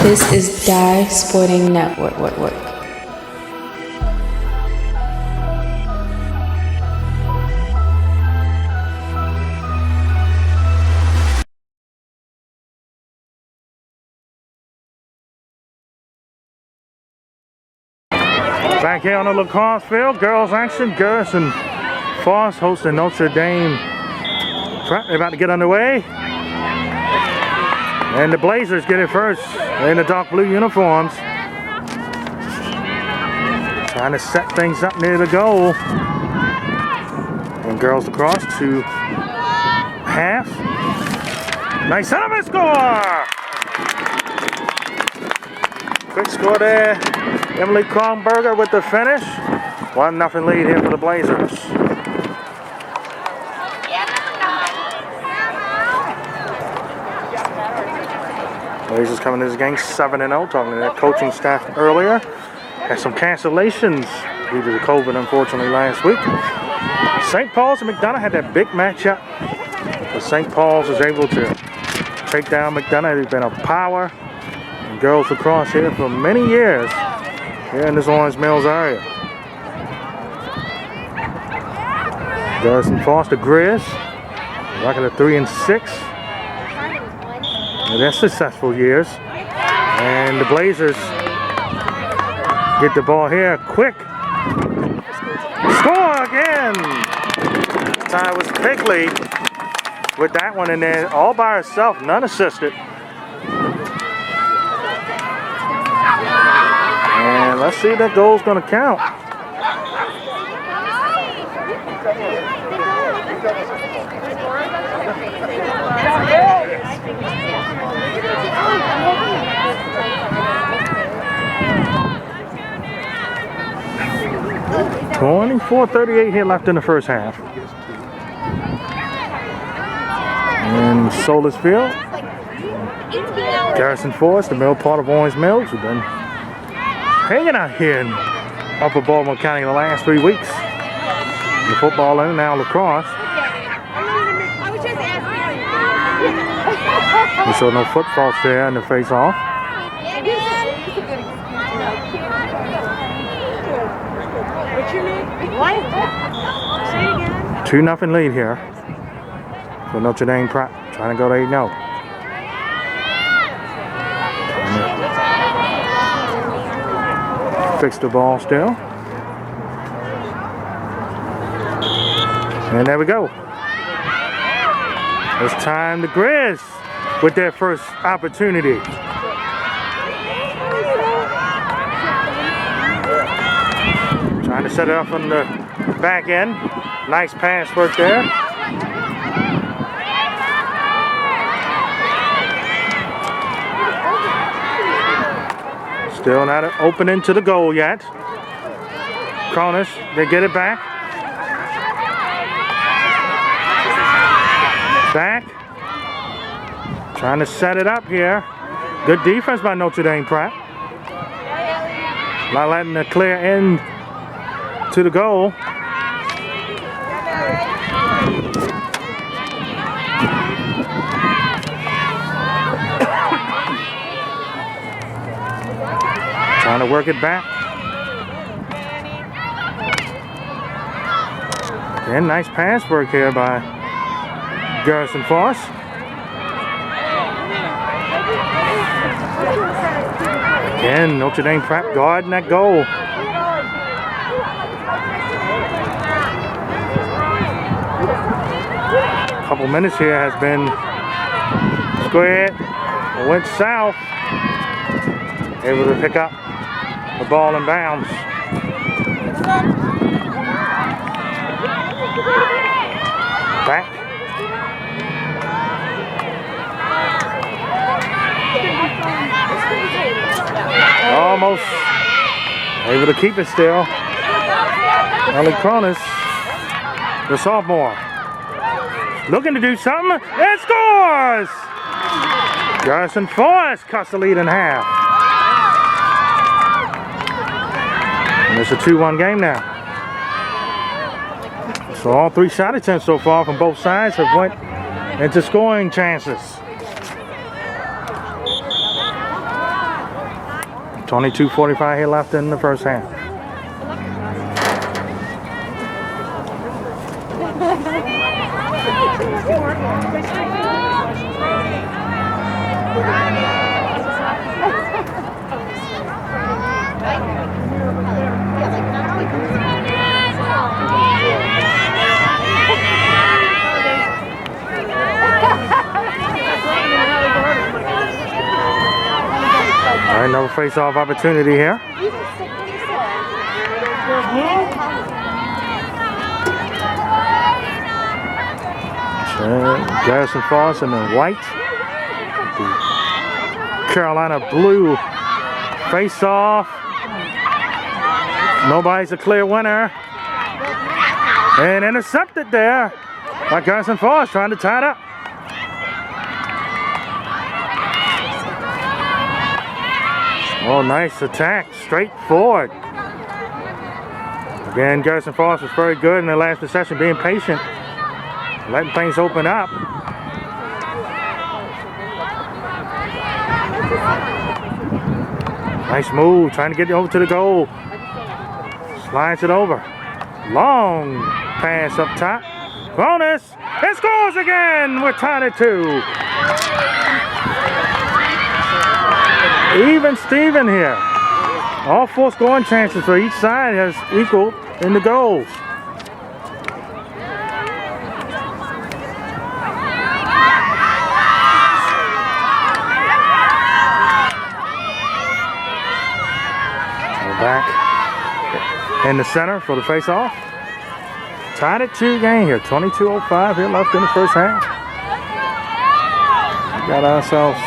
This is Die Sporting Network. Back here on the lacrosse field, girls action. Garrison Force hosting Notre Dame. They're about to get underway. And the Blazers get it first in the dark blue uniforms. Trying to set things up near the goal. And girls lacrosse to half. Nice settlement score! Quick score there. Emily Kronberger with the finish. 1-0 lead here for the Blazers. Blazers coming to this game 7-0. Talking to their coaching staff earlier. Had some cancellations due to the COVID, unfortunately, last week. St. Paul's and McDonough had that big matchup. But St. Paul's was able to take down McDonough. They've been a power in girls lacrosse here for many years here in this Orange Mills area. Garrison Foster Grizz rocking a 3-6. They're successful years. And the Blazers get the ball here quick. Score again! Time was Pigley with that one in there all by herself, none assisted. And let's see if that goal's gonna count. 24:38 here left in the first half. In Solis Field, Garrison Force, the middle part of Orange Mills, who've been hanging out here in Upper Baltimore County the last 3 weeks. The football and now lacrosse. We saw no foot faults there in the face-off. 2-0 lead here for Notre Dame Prep, trying to go to 8-0. Fix the ball still. And there we go. It's time the Grizz with their first opportunity. Trying to set it up on the back end. Nice pass work there. Still not open into the goal yet. Cronus, they get it back. Back. Trying to set it up here. Good defense by Notre Dame Prep. Not letting the clear end to the goal. Trying to work it back. And nice pass work here by Garrison Force. Again, Notre Dame Prep guarding that goal. A couple minutes here has been squared. Went south. Able to pick up the ball in bounds. Back. Almost able to keep it still. Ellie Cronus, the sophomore, looking to do something and scores! Garrison Force cuts the lead in half. And it's a 2-1 game now. So all 3 shot attempts so far from both sides have went into scoring chances. 22:45 here left in the first half. All right, another face-off opportunity here. Garrison Frost in the white. The Carolina blue face-off. Nobody's a clear winner. And intercepted there by Garrison Frost, trying to tie it up. Oh, nice attack, straight forward. Again, Garrison Frost was very good in the last possession, being patient, letting things open up. Nice move, trying to get it over to the goal. Slides it over. Long pass up top. Bonus, it scores again. We're tied at 2. Even Steven here. All 4 scoring chances for each side has equal in the goals. We're back in the center for the face-off. Tied at 2 game here. 22:05 here left in the first half. Got ourselves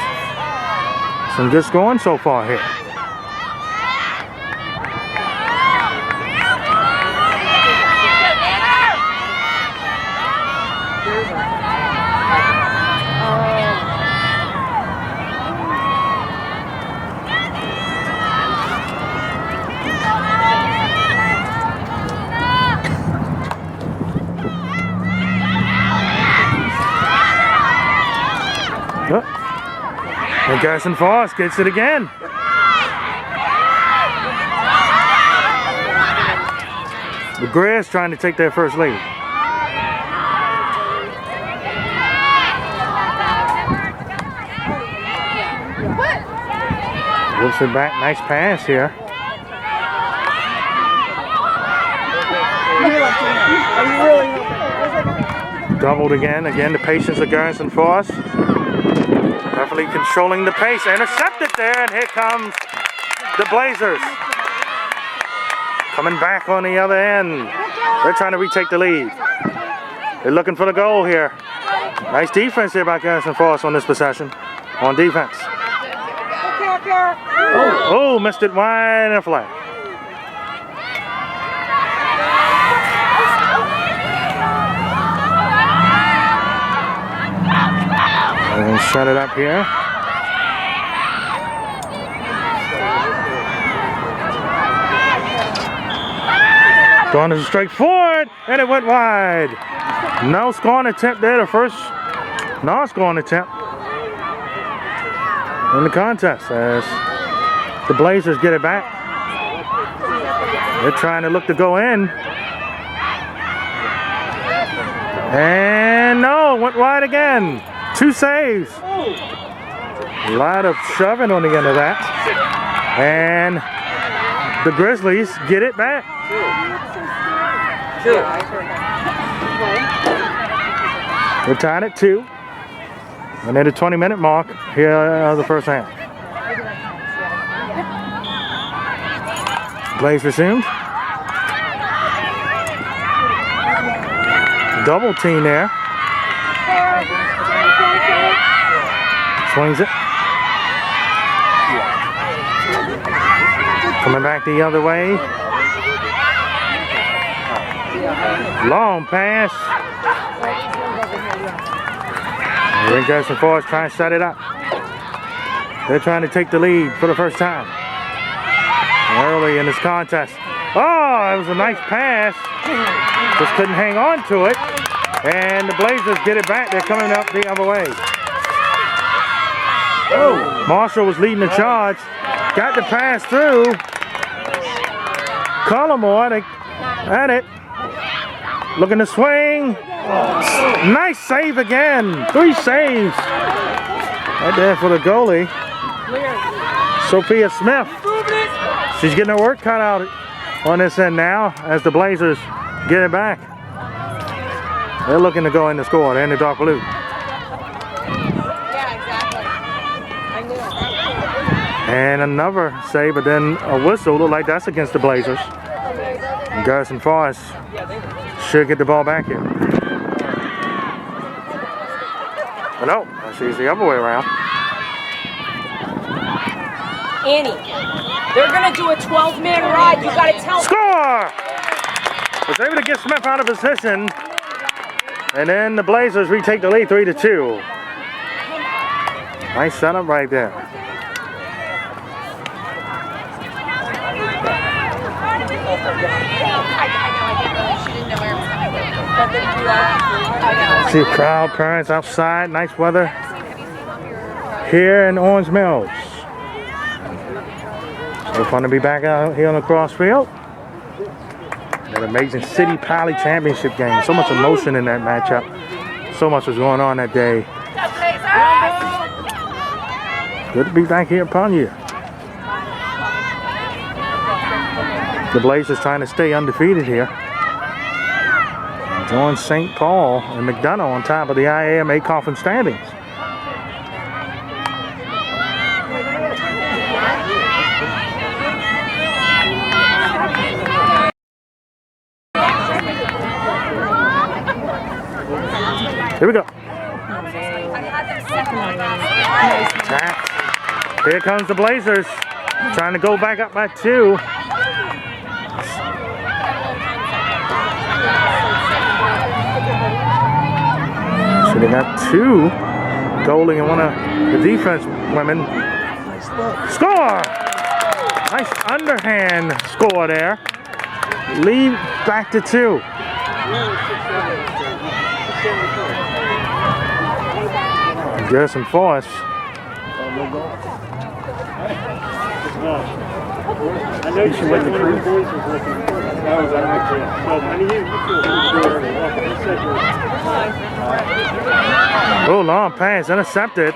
some good scoring so far here. And Garrison Frost gets it again. The Grizz trying to take their first lead. Whips it back, nice pass here. Doubled again the patience of Garrison Frost. Definitely controlling the pace. Intercepted there, and here comes the Blazers. Coming back on the other end. They're trying to retake the lead. They're looking for the goal here. Nice defense here by Garrison Frost on this possession. On defense. Oh, missed it wide and a flag. And shut it up here. Going to straight forward, and it went wide. No scoring attempt there, the first non-scoring attempt in the contest as the Blazers get it back. They're trying to look to go in. And no, went wide again. 2 saves. A lot of shoving on the end of that. And the Grizzlies get it back. We're tied at 2. And at the 20-minute mark here of the first half. Plays resumed. Double team there. Swings it. Coming back the other way. Long pass. Then Garrison Frost trying to set it up. They're trying to take the lead for the first time early in this contest. Oh, it was a nice pass. Just couldn't hang on to it. And the Blazers get it back. They're coming up the other way. Oh, Marshall was leading the charge. got the pass through. Cullimore at it. Looking to swing. Nice save again. 3 saves. Right there for the goalie. Sophia Smith. She's getting her work cut out on this end now as the Blazers get it back. They're looking to go in the score. They're in the dark blue. Yeah, exactly. I knew it. And another save, but then a whistle. Look like that's against the Blazers. And Garrison Forest should get the ball back here. But no, she's the other way around. Annie, they're going to do a 12-man ride. You got to tell them. Score! Was able to get Smith out of position. And then the Blazers retake the lead 3-2. Nice setup right there. See a crowd, parents outside, nice weather here in Orange Mills. So fun to be back out here on the cross field. That amazing City Pally Championship game. So much emotion in that matchup. So much was going on that day. Good to be back here upon you. The Blazers trying to stay undefeated here. Join St. Paul and McDonough on top of the IAAM conference standings. Here we go. Here comes the Blazers, trying to go back up by 2. So they got 2 goalie and one of the defense women. Score! Nice underhand score there. Lead back to 2. Garrison Forest. I know you should win the crew. Oh, long pass, intercepted.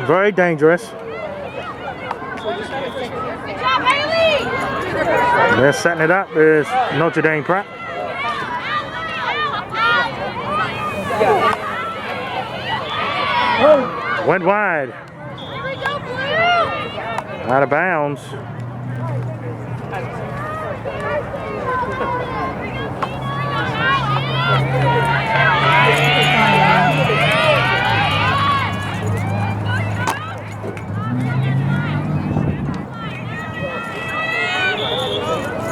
Very dangerous. They're setting it up is Notre Dame Prep. Went wide. Out of bounds.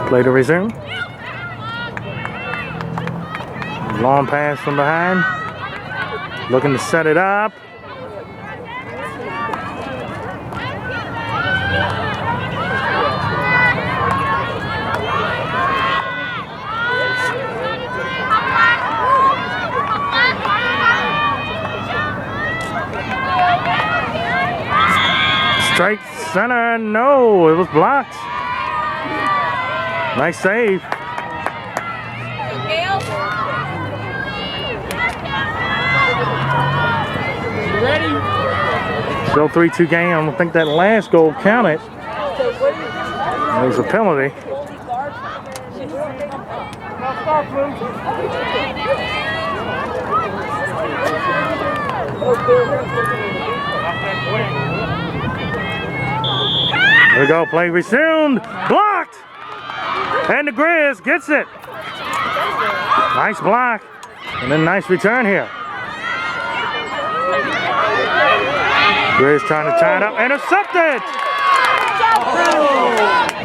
Play to resume. Long pass from behind. Looking to set it up. Straight center, no, it was blocked. Nice save. Ready? Still 3-2 game. I don't think that last goal counted. It was a penalty. There we go, play resumed, blocked, and the Grizz gets it. Nice block, and then nice return here. Grizz trying to tie it up, intercepted!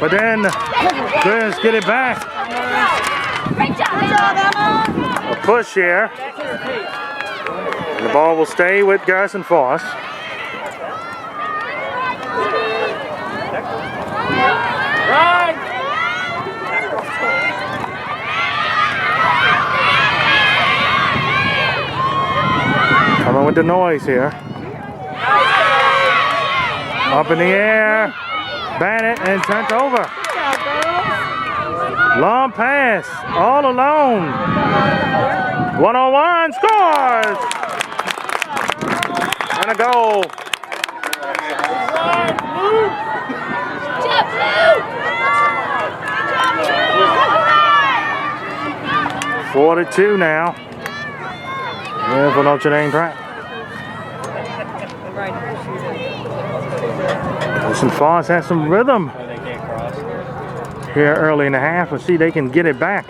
But then Grizz get it back. A push here. And the ball will stay with Garrison Forest. Coming with the noise here. Up in the air. Batted and turned over. Long pass. All alone. 1-on-1. Scores. And a goal. 4-2 now. Yeah, for Notre Dame Pratt. Listen, Foss has some rhythm here early in the half. Let's see if they can get it back.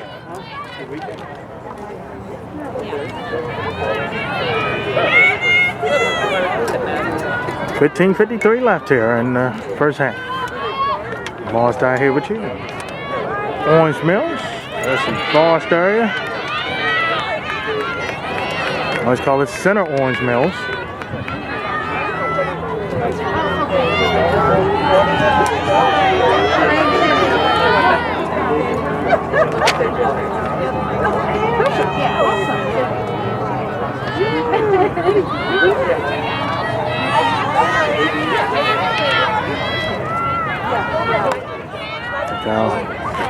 $15:53 left here in the first half. Lost out here with you. Orange Mills. There's some Forest area. Let's call it Center Orange Mills.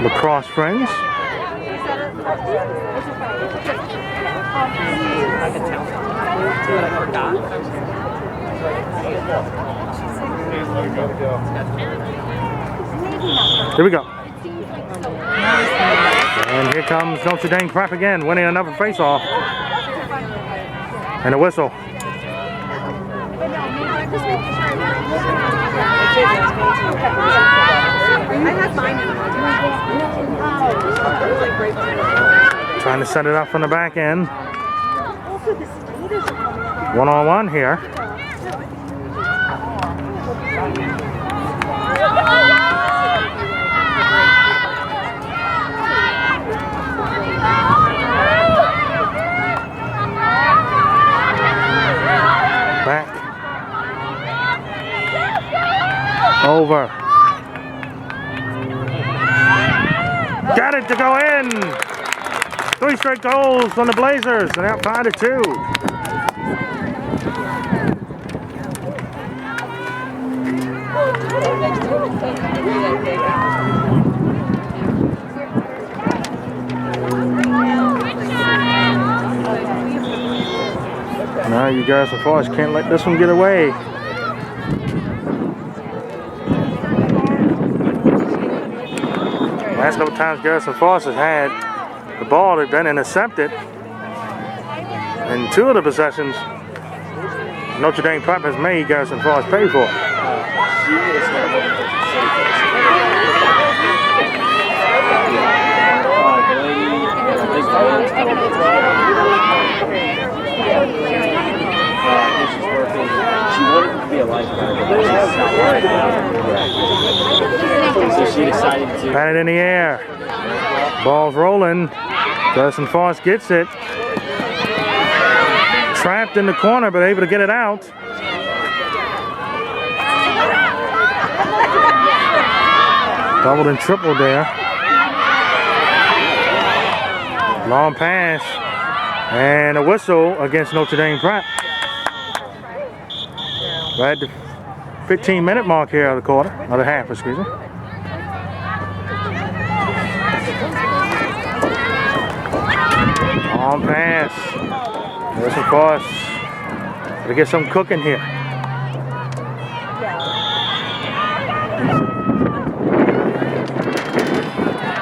Lacrosse friends. Here we go. And here comes Notre Dame Prep again, winning another face-off. And a whistle. Trying to set it up from the back end. 1-on-1 here. Back. Over. Got it to go in. 3 straight goals from the Blazers, and out 5-2. Now you guys so far can't let this one get away. Last couple times Garrison has had the ball, they've been intercepted. And 2 of the possessions Notre Dame Prep has made Garrison pay for. She wanted to be a lifeguard, but that's not right. So she decided to. Batted in the air. Ball's rolling. Garrison Foss gets it. Trapped in the corner, but able to get it out. Doubled and tripled there. Long pass. And a whistle against Notre Dame Pratt. We're at the 15-minute mark here of the quarter, or the half, excuse me. Long pass. There's some force. Gotta get some cooking here.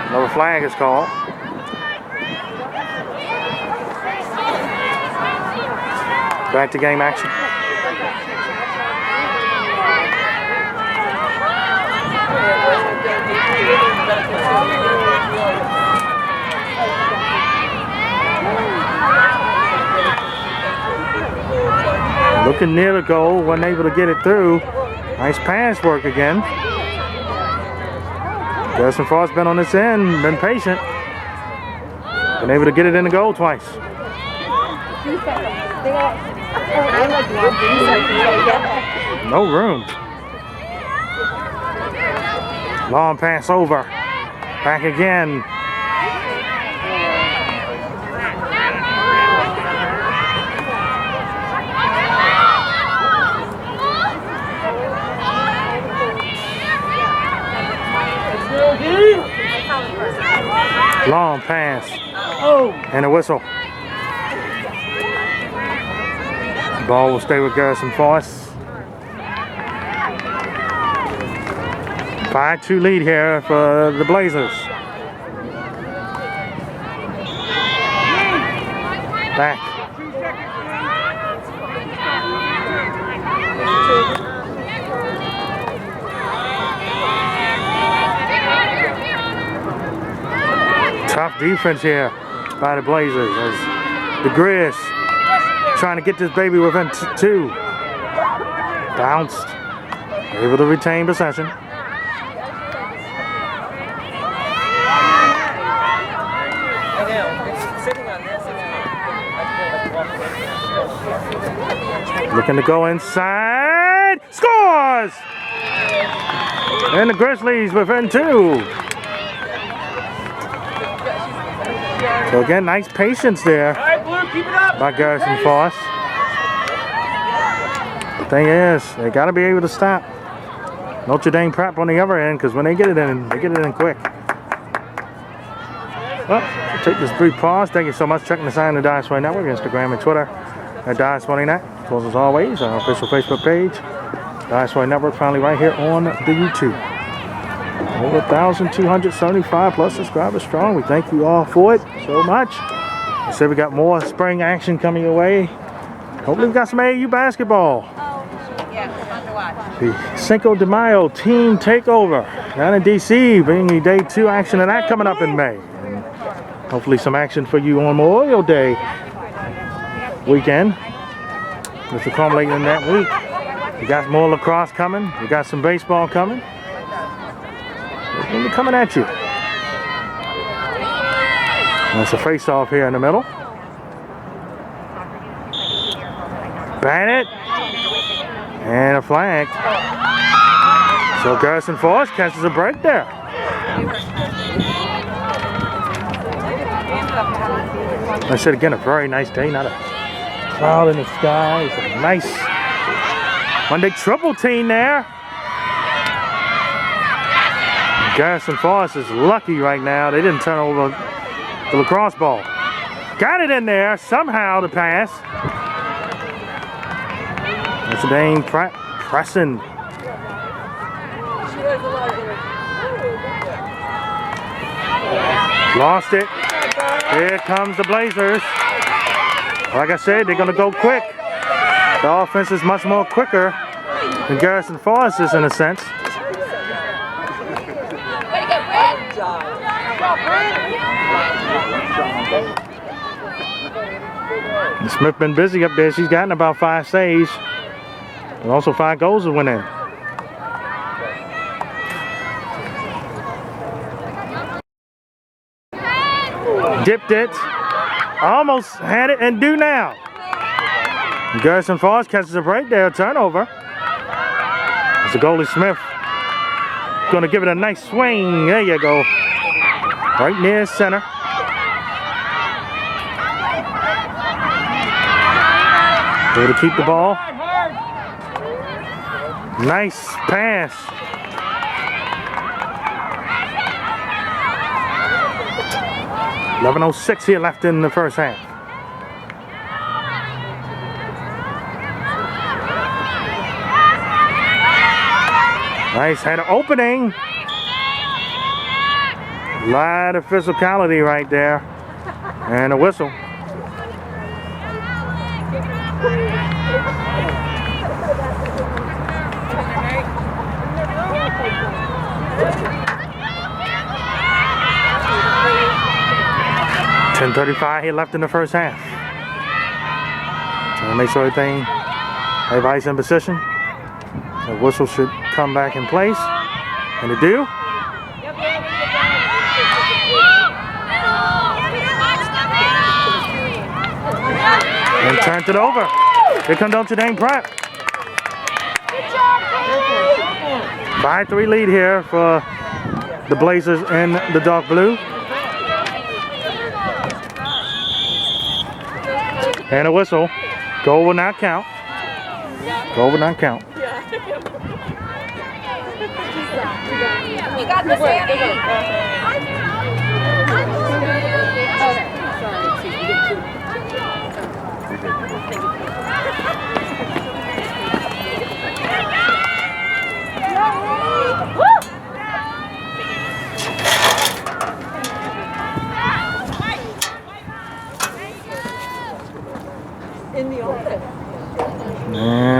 Another flag is called. Back to game action. Looking near the goal, wasn't able to get it through. Nice pass work again. Garrison Frost been on this end, been patient. Been able to get it in the goal twice. No room. Long pass over. Back again. pass. And a whistle. Ball will stay with Garrison Force. 5-2 lead here for the Blazers. Back. Tough defense here by the Blazers as the Grizz trying to get this baby within 2. Bounced. Able to retain possession. Looking to go inside. Scores! And the Grizzlies within 2. So again, nice patience there by Garrison Force. The thing is, they got to be able to stop Notre Dame Prep on the other end, because when they get it in quick. Well, take this brief pause. Thank you so much for checking us out on the DSN Network, Instagram and Twitter at DSN. As well as always, our official Facebook page, DSN Network, finally right here on the YouTube. Over 1,275 plus subscribers strong. We thank you all for it so much. I said we got more spring action coming your way. Hopefully we got some AAU basketball. The Cinco de Mayo team takeover down in DC, bringing day 2 action of that coming up in May. And hopefully some action for you on Memorial Day weekend, which will come later in that week. We got more lacrosse coming. We got some baseball coming. We're coming at you. That's a face-off here in the middle. Bennett. And a flag. So Garrison Force catches a break there. I said again, a very nice day. Not a cloud in the sky. It's a nice Monday triple team there. Garrison Force is lucky right now. They didn't turn over the lacrosse ball. Got it in there somehow to pass. Notre Dame pressing. Lost it. Here comes the Blazers. Like I said, they're going to go quick. The offense is much more quicker than Garrison Force is in a sense. Smith been busy up there. She's gotten about 5 saves and also 5 goals to win in. Dipped it. Almost had it and do now. Garrison Force catches a break there. Turnover. As the goalie Smith going to give it a nice swing. There you go. Right near center. Able to keep the ball. Nice pass. .11:06 here left in the first half. Nice header opening. Lot of physicality right there. And a whistle. .10:35 here left in the first half. So make sure everybody's in position. The whistle should come back in place. And it do. And turned it over. Here comes Notre Dame Prep. 5-3 lead here for the Blazers in the dark blue. And a whistle. Goal will not count. Goal will not count. You got this, Annie.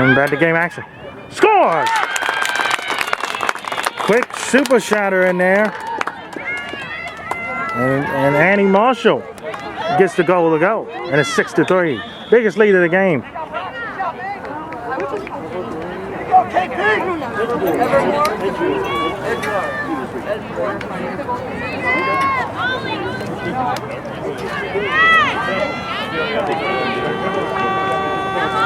And back to game action. Scores! Quick super shatter in there. And Annie Marshall gets the goal to go. And it's 6-3. Biggest lead of the game.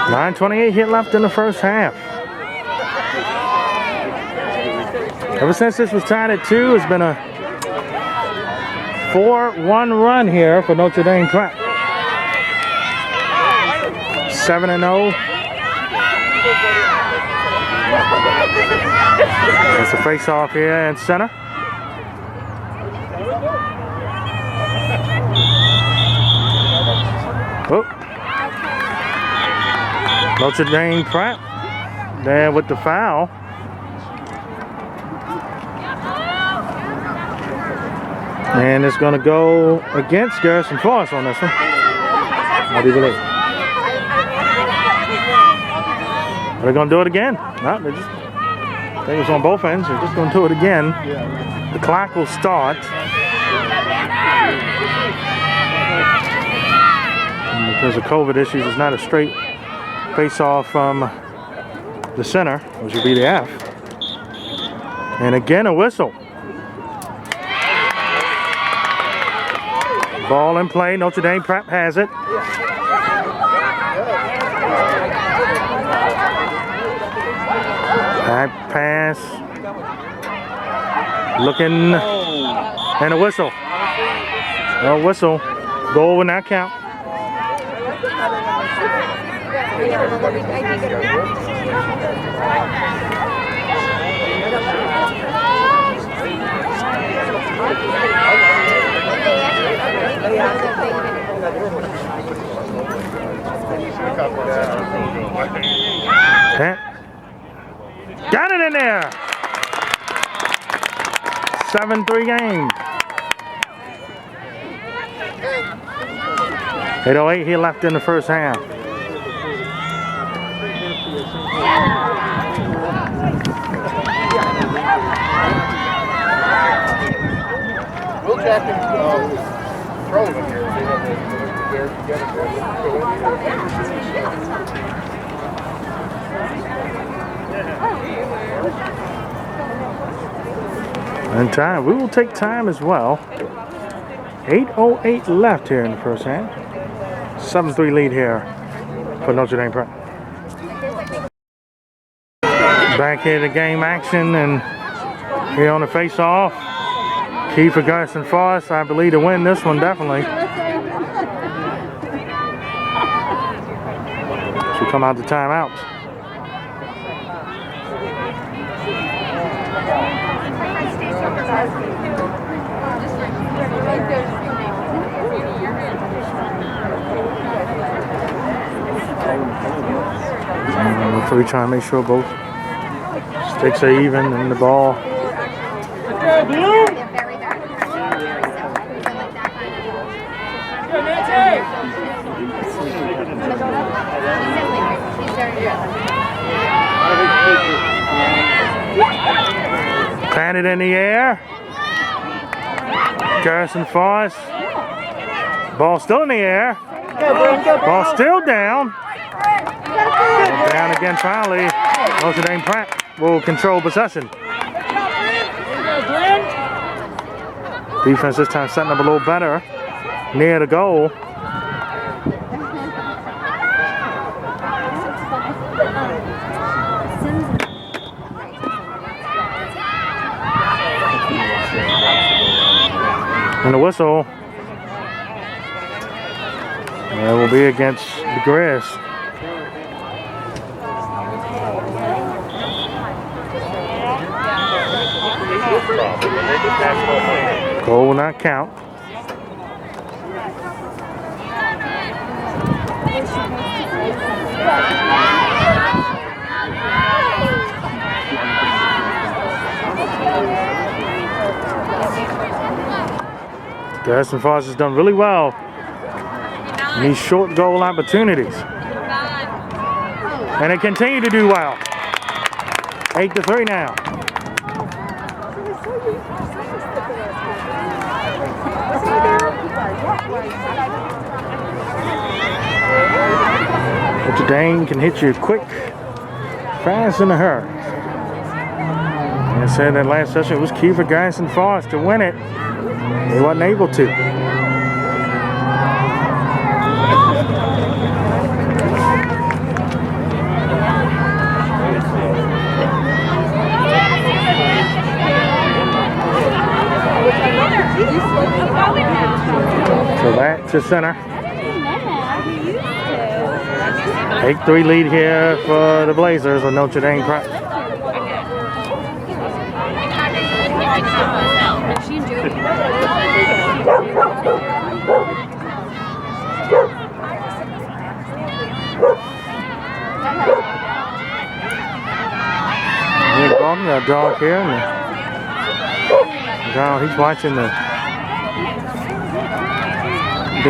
.928 hit left in the first half. Ever since this was tied at 2, it's been a 4-1 run here for Notre Dame Prep. 7-0. It's a face-off here in center. Oh. Notre Dame Prep there with the foul. And it's going to go against Garrison Force on this one. How do you believe? Are they going to do it again? No, they just, I think it was on both ends. They're just going to do it again. The clock will start. And because of COVID issues, it's not a straight face-off from the center, which would be the F. And again, a whistle. Ball in play. Notre Dame Prep has it. Back pass. Looking. And a whistle. A whistle. Goal will not count. Got it in there. 7-3 game. 8:08 here left in the first half. We'll check and throw them here. And time, we will take time as well. 8:08 left here in the first half. 7-3 lead here for Notre Dame Prep. Back here to game action, and here on the face-off. Key for Garrison Forest, I believe, to win this one, definitely. She'll come out to timeout. So we try to make sure both sticks are even and the ball. Planted in the air. Garrison Forest. Ball still in the air. Ball still down. Down again finally. Notre Dame Prep will control possession. Defense this time setting up a little better near the goal. And the whistle. It will be against the Grizz. Goal will not count. Garrison Forest has done really well in these short goal opportunities. And they continue to do well. 8-3 now. Notre Dame can hit you quick, fast, in a hurry. Like I said, that last session, it was key for Garrison Forest to win it. They wasn't able to. So back to center. 8-3 lead here for the Blazers with Notre Dame Prep. Got a dog here, and he's watching the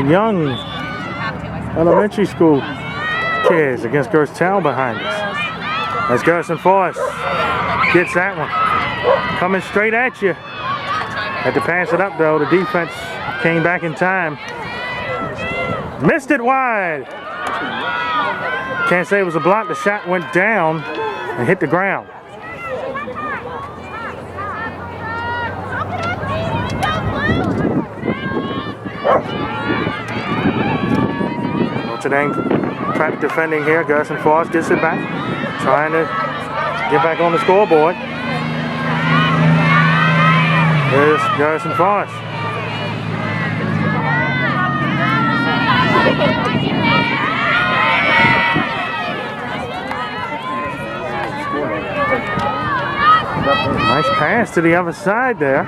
young elementary school kids against Gerstown behind us. As Garrison Forest gets that one. Coming straight at you. Had to pass it up though. The defense came back in time. Missed it wide. Can't say it was a block. The shot went down and hit the ground. Notre Dame Prep defending here. Garrison Forest gets it back, trying to get back on the scoreboard. Here's Garrison Forest. Nice pass to the other side there.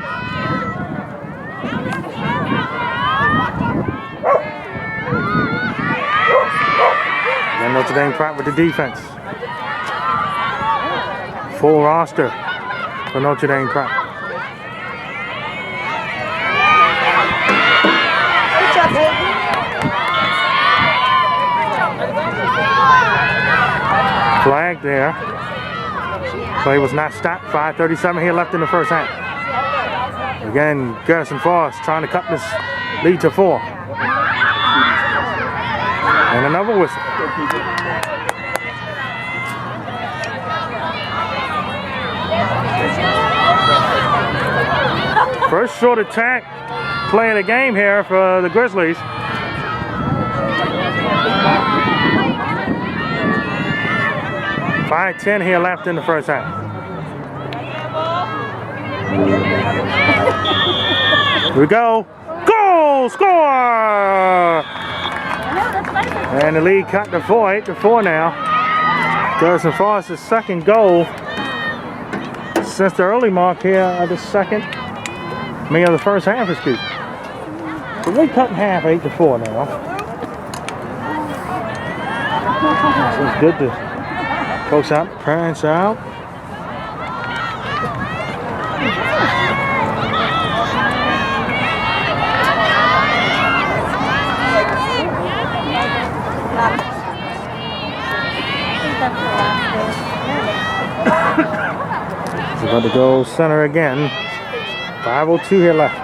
And Notre Dame Prep with the defense. Full roster for Notre Dame Prep. Flag there. Play was not stopped. 5:37 here left in the first half. Again, Garrison Forest trying to cut this lead to 4. And another whistle. First short attack play of the game here for the Grizzlies. .5:10 here left in the first half. Here we go. Goal! Score! And the lead cut to 4, 8-4 now. Garrison Forest's second goal since the early mark here of the of the first half, excuse me. So they cut in half, 8-4 now. So it's good to folks out, parents out. We're about to go center again. 5:02 here left.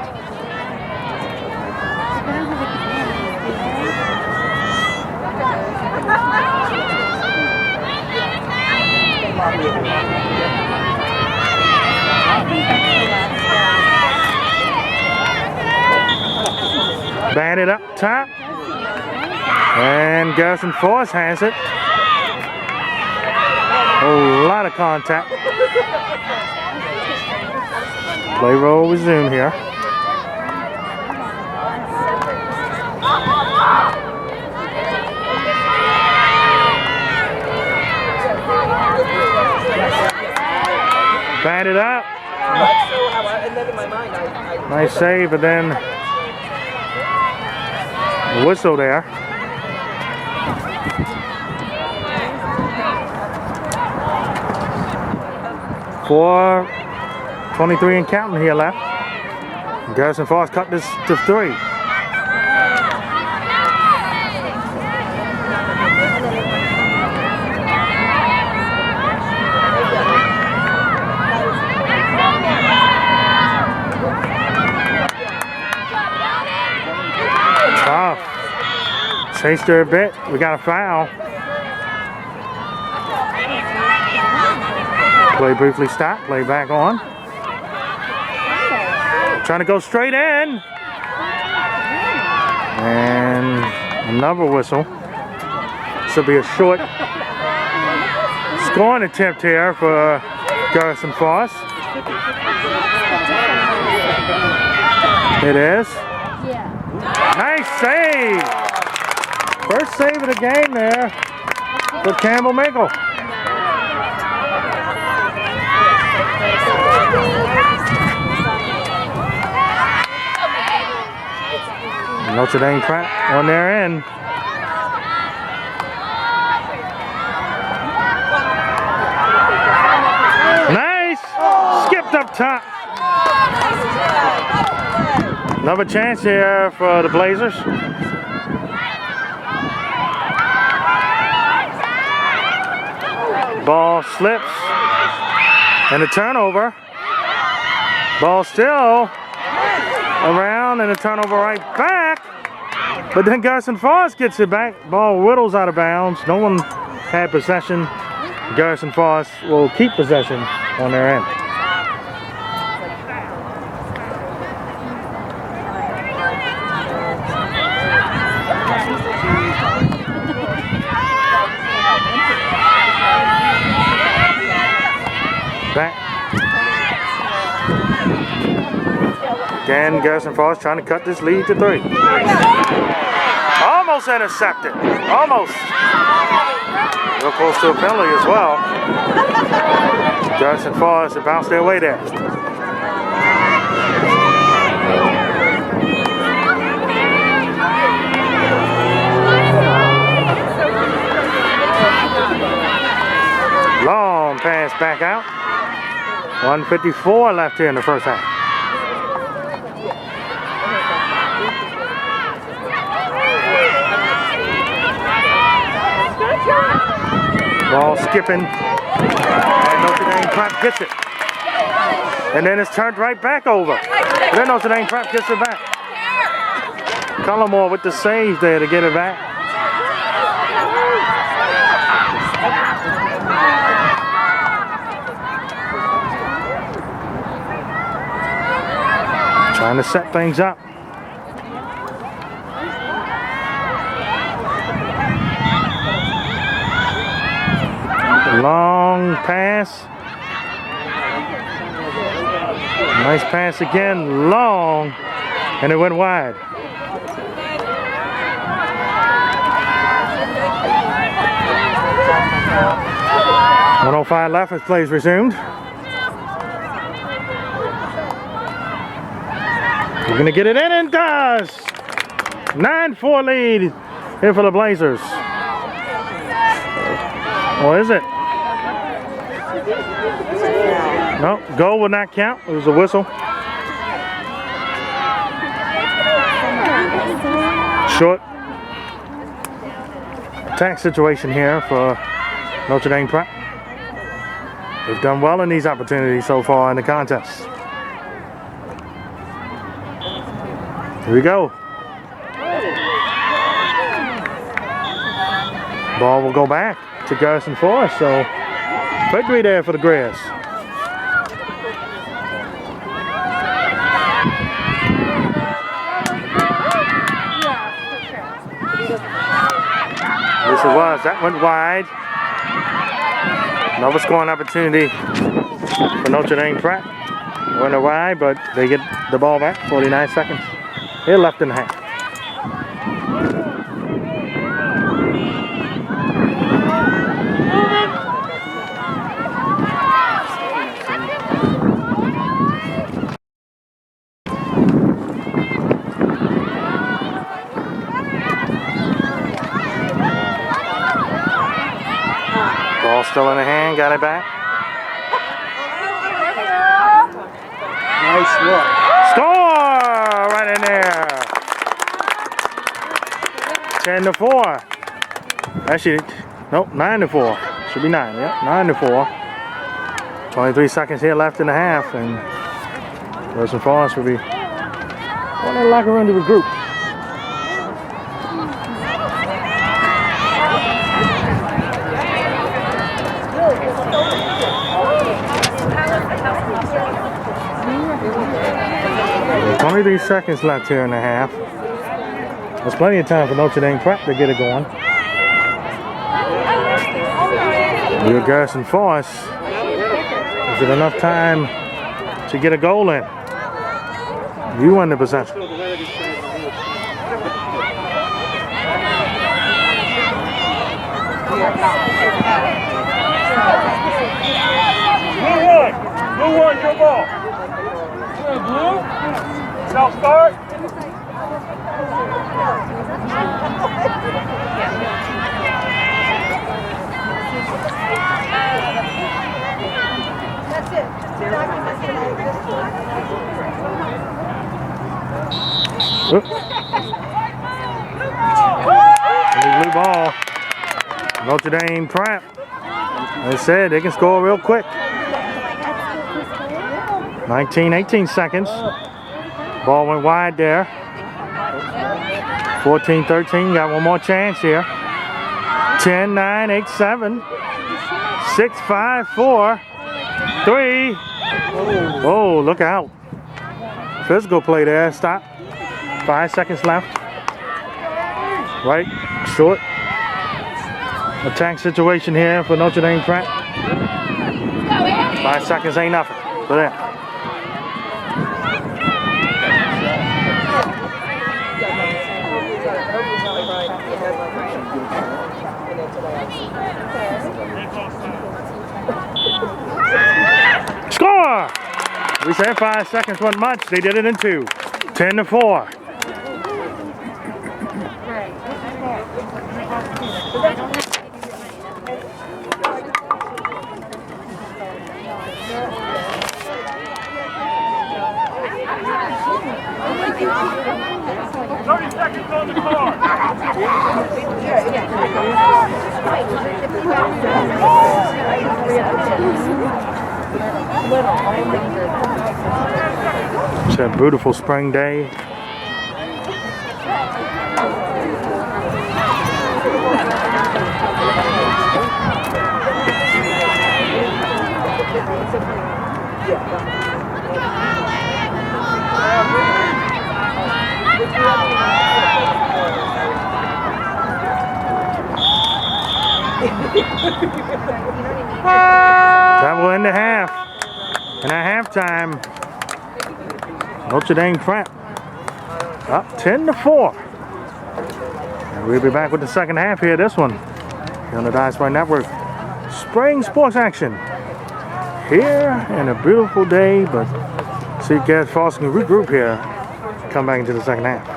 Batted up top. And Garrison Forest has it. A lot of contact. Play will resume here. Batted up. Nice save, but then a whistle there. For 23 and counting here left. Garrison Forest cut this to 3. Chased her a bit. We got a foul. Play briefly stopped. Play back on. Trying to go straight in. And another whistle. This will be a short scoring attempt here for Garrison Foss. It is. Nice save. First save of the game there for Campbell Mickle. Notre Dame Pratt on their end. Nice! Skipped up top. Another chance here for the Blazers. Ball slips. And a turnover. Ball still around and a turnover right back. But then Garrison Foss gets it back. Ball whittles out of bounds. No one had possession. Garrison Foss will keep possession on their end. Back. Again, Garrison Foss trying to cut this lead to 3. Almost intercepted. Almost. Real close to a penalty as well. Garrison Foss had bounced their way there. Long pass back out. 1:54 left here in the first half. Ball skipping, and Notre Dame Pratt gets it. And then it's turned right back over. And then Notre Dame Pratt gets it back. Cullimore with the save there to get it back. Trying to set things up. Long pass. Nice pass again, long, and it went wide. .105 left as plays resumed. We're gonna get it in and does. 9-4 lead here for the Blazers. Or is it? No, goal will not count. It was a whistle. Short attack situation here for Notre Dame Pratt. They've done well in these opportunities so far in the contest. Here we go. Ball will go back to Garrison Foss, so victory there for the Grizz. Yes, it was. That went wide. Another scoring opportunity for Notre Dame Pratt. Went wide, but they get the ball back. 49 seconds. Here left in the half. Ball still in the hand, got it back. Nice look. Score! Right in there. 10-4. Actually, nope, 9-4. Should be 9, yep, 9-4. 23 seconds here left in the half, and Garrison Foss will be going in the locker room to regroup. There's 23 seconds left here in the half. There's plenty of time for Notre Dame Prep to get it going. Your Garrison Force. Is it enough time to get a goal in? You win the possession. Blue one, your ball. Blue. Self start. That's it. Blue ball. Notre Dame Prep. As I said, they can score real quick. 18 seconds. Ball went wide there. 14-13. Got one more chance here. 10-9, 8-7. 6-5, 4, 3. Oh, look out. Physical play there. Stop. 5 seconds left. Right, short. Attack situation here for Notre Dame Prep. 5 seconds ain't nothing for them. Score! We said 5 seconds wasn't much. They did it in 2. 10-4. On the card. It's a beautiful spring day. That will end the half. And at halftime, Notre Dame Prep up 10-4. And we'll be back with the second half here. This one here on the DSN Network. Spring sports action here and a beautiful day, but see Garrett Foster can regroup here. Come back into the second half.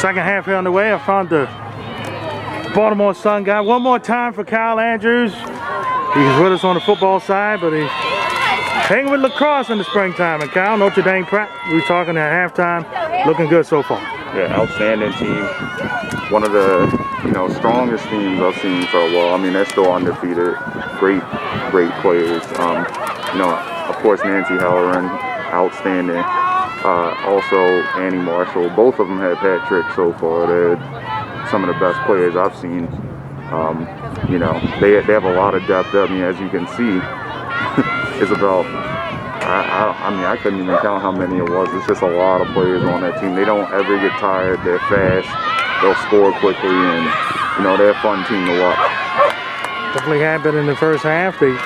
Second half here on the way. I found the Baltimore Sun guy. One more time for Kyle Andrews. He's with us on the football side, but he's hanging with lacrosse in the springtime. And Kyle, Notre Dame Prep, we were talking at halftime. Looking good so far. Yeah, outstanding team. One of the strongest teams I've seen for a while. I mean, they're still undefeated. Great players. Of course, Nancy Halloran, outstanding. Also, Annie Marshall. Both of them have hat tricks so far. They're some of the best players I've seen You know, they have a lot of depth. I mean, as you can see, it's about, I mean, I couldn't even count how many it was. It's just a lot of players on that team. They don't ever get tired. They're fast. They'll score quickly, and, you know, they're a fun team to watch. Definitely have been in the first half. They've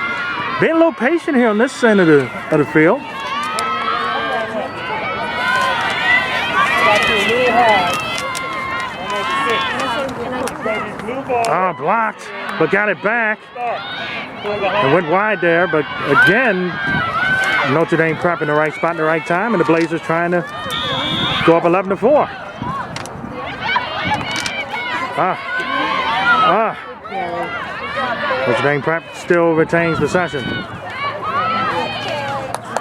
been a little patient here on this end of the field. Oh, blocked, but got it back. It went wide there, but again, Notre Dame prep in the right spot in the right time, and the Blazers trying to go up 11-4. Notre Dame prep still retains possession.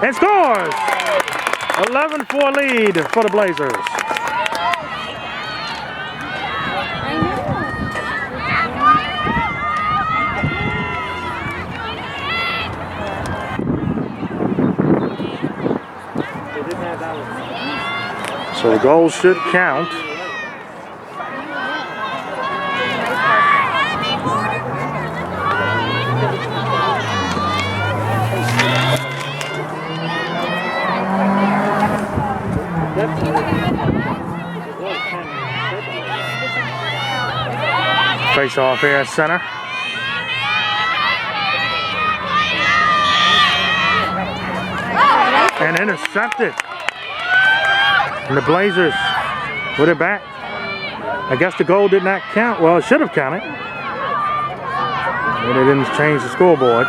And scores! 11-4 lead for the Blazers. So the goals should count. Face off here at center. And intercepted. And the Blazers with it back. I guess the goal did not count. Well, it should have counted. But they didn't change the scoreboard.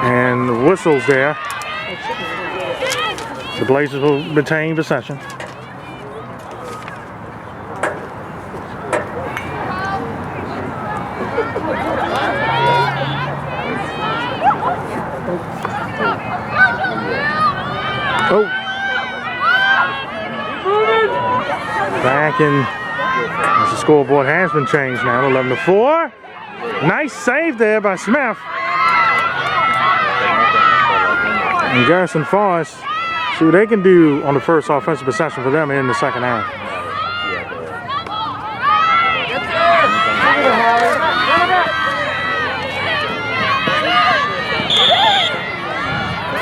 And the whistle's there. The Blazers will retain possession. Oh. Back in, as the scoreboard has been changed now, 11-4. Nice save there by Smith. And Garrison Forrest, see what they can do on the first offensive possession for them in the second half.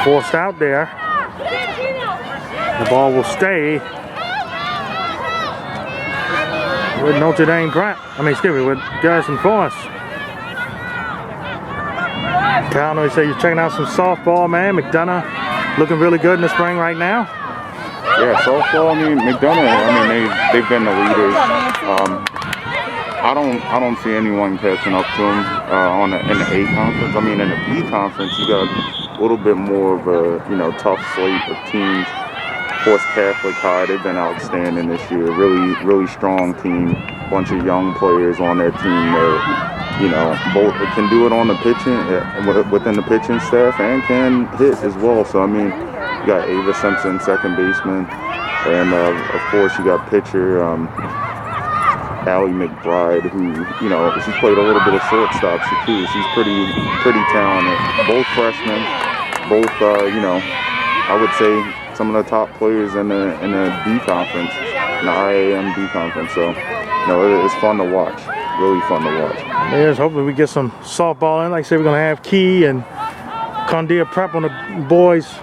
Forced out there. The ball will stay with Notre Dame prep. With Garrison Forrest. Cal, he said you're checking out some softball, man. McDonough looking really good in the spring right now. Yeah, softball. I mean, McDonough. They've been the leaders. I don't see anyone catching up to them in the A conference. I mean, in the B conference, you got a little bit more of a tough slate of teams. Of course, Catholic High, they've been outstanding this year. Really strong team. Bunch of young players on their team that both can do it on the pitching within the pitching staff and can hit as well. So I mean, you got Ava Simpson, second baseman, and of course you got pitcher Allie McBride, who she's played a little bit of shortstop too. She's pretty talented. Both freshmen, both I would say some of the top players in the D conference, in the IAAM D conference. So it's fun to watch. Really fun to watch. Yes, hopefully we get some softball in. Like I said, we're gonna have Key and Condia prep on the boys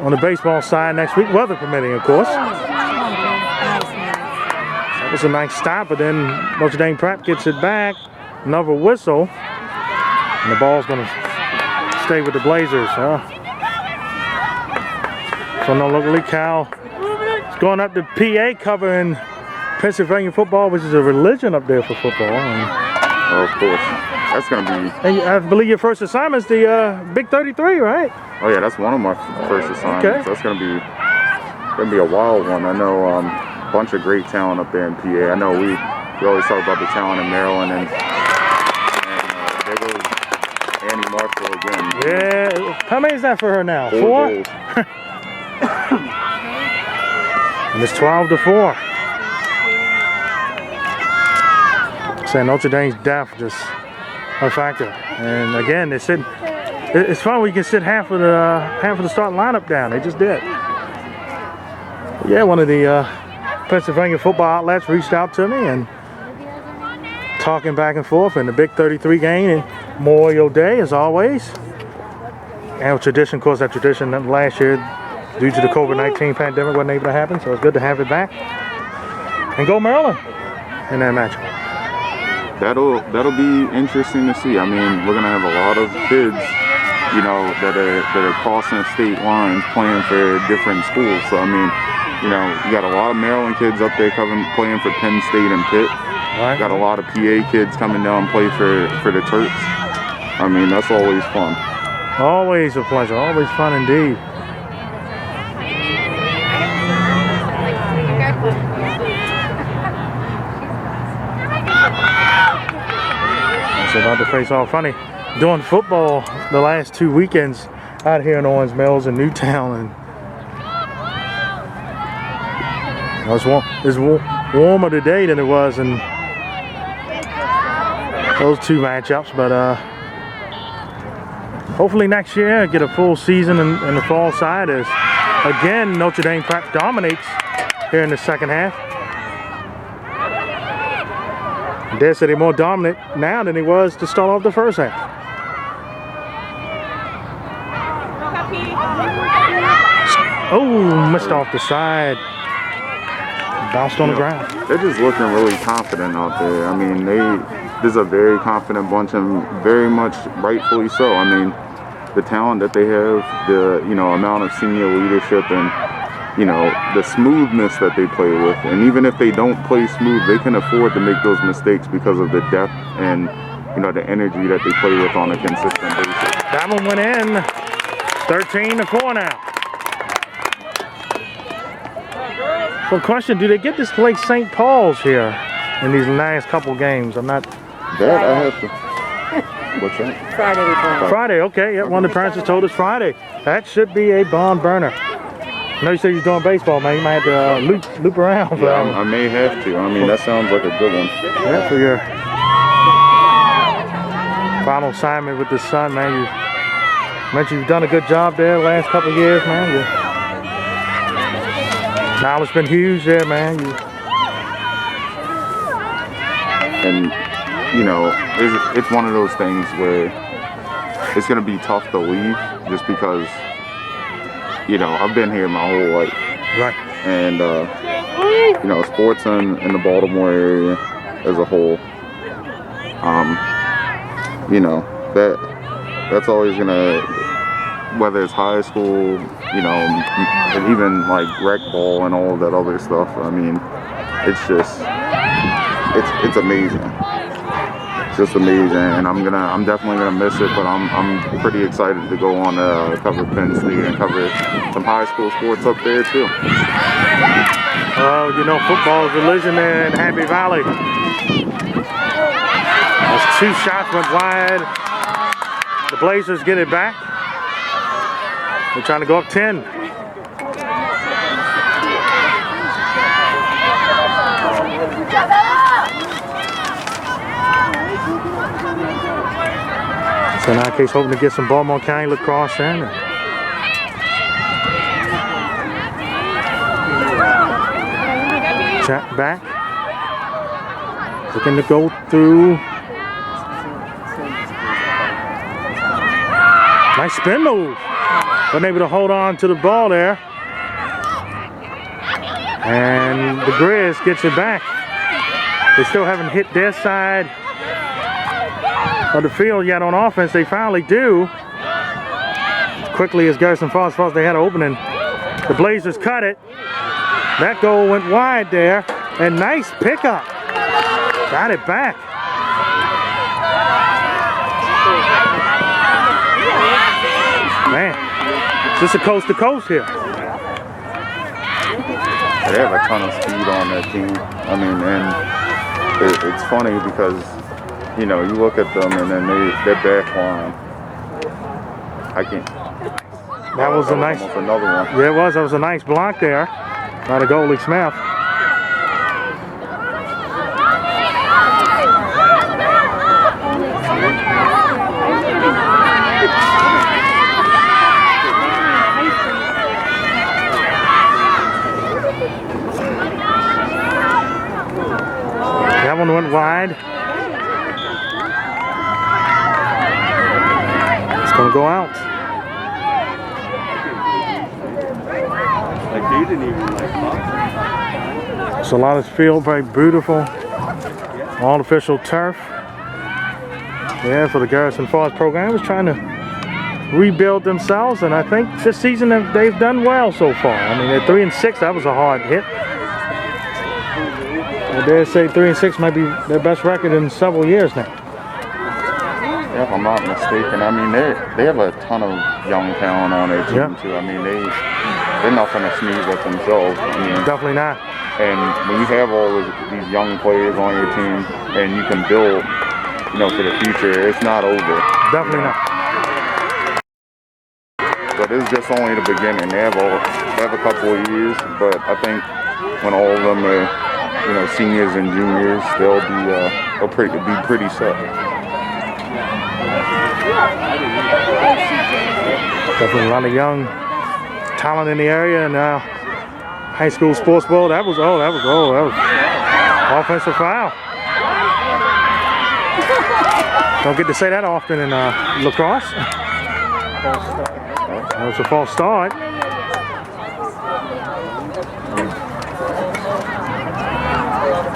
on the baseball side next week, weather permitting, of course. That was a nice stop, but then Notre Dame prep gets it back. Another whistle, and the ball's gonna stay with the Blazers. So no locally, Cal is going up to PA covering Pennsylvania football, which is a religion up there for football. Oh, of course. That's going to be... And I believe your first assignment is the Big 33, right? Oh, yeah, that's one of my first assignments. Okay. That's going to be a wild one. I know a bunch of great talent up there in PA. I know we always talk about the talent in Maryland, and there goes Annie Marshall again. Yeah. How many is that for her now? 4? 4 And it's 12-4. Saying Notre Dame's depth just a factor. And again, they're sitting. It's fun when you can sit half of the starting lineup down. They just did. Yeah, one of the Pennsylvania football outlets reached out to me and talking back and forth in the Big 33 game and Memorial Day as always. And tradition, of course, that tradition that last year due to the COVID-19 pandemic wasn't able to happen, so it's good to have it back. And go Maryland in that matchup. That'll be interesting to see. I mean, we're gonna have a lot of kids, you know, that are crossing state lines playing for different schools. So I mean, you know, you got a lot of Maryland kids up there playing for Penn State and Pitt. Right. Got a lot of PA kids coming down and play for the Terps. I mean, that's always fun. Always a pleasure. Always fun indeed. It's about to face off. Funny, doing football the last 2 weekends out here in Owings Mills and Newtown, and it's warmer today than it was in those 2 matchups. But hopefully next year I get a full season in the fall side as again Notre Dame Prep dominates here in the second half. I dare say they're more dominant now than he was to start off the first half. Oh, missed off the side. Bounced on the ground. They're just looking really confident out there. I mean, this is a very confident bunch, and very much rightfully so. I mean, the talent that they have, the amount of senior leadership, and the smoothness that they play with. And even if they don't play smooth, they can afford to make those mistakes because of the depth and the energy that they play with on a consistent basis. That one went in. 13-4 now. So question, do they get this play St. Paul's here in these last couple games? I'm not... That I have to... What's that? Friday we play. Friday, okay. Yeah, one of the parents has told us Friday. That should be a barn burner. I know you said you're doing baseball, man. You might have to loop around. Yeah, I may have to. I mean, that sounds like a good one. Yeah, for your final assignment with the son, man. You mentioned you've done a good job there the last couple of years, man. Your knowledge been huge there, man. And it's one of those things where it's going to be tough to leave just because, I've been here my whole life. Right. And, sports in the Baltimore area as a whole, that's always going to, whether it's high school, and even like rec ball and all of that other stuff. I mean, it's just, it's amazing. It's just amazing, and I'm definitely gonna miss it. But I'm pretty excited to go on to cover Penn State and cover some high school sports up there too. Well, football is religion there in Happy Valley. Those 2 shots went wide. The Blazers get it back. They're trying to go up 10. So in our case, hoping to get some Baltimore County lacrosse in. Check back. Looking to go through. Nice spin move. Wasn't able to hold on to the ball there. And the Grizz gets it back. They still haven't hit their side of the field yet on offense. They finally do. As quickly as Garrison falls, they had an opening. The Blazers cut it. That goal went wide there. And nice pickup. Got it back. Man, it's just a coast to coast here. They have a ton of speed on their team. I mean, and it's funny because, you look at them and then their back line. I can't. That was a nice. Almost another one. Yeah, it was. That was a nice block there by the goalie Smith. wide. It's going to go out. Like they didn't even like box. So a lot of field, very beautiful. Artificial turf. Yeah, for the Garrison Forest program. Was trying to rebuild themselves, and I think this season they've done well so far. I mean, they're 3-6. That was a hard hit. I dare say 3-6 might be their best record in several years now. Yeah, if I'm not mistaken. I mean, they have a ton of young talent on their team too. I mean, they're nothing to sneeze at themselves. I mean, definitely not. And when you have all of these young players on your team, and you can build, you know, for the future, it's not over. Definitely not. But it's just only the beginning. They have a couple of years, but I think when all of them are, you know, seniors and juniors, they'll be pretty set. Definitely a lot of young talent in the area, and now high school sports ball. That was offensive foul. Don't get to say that often in lacrosse. That was a false start.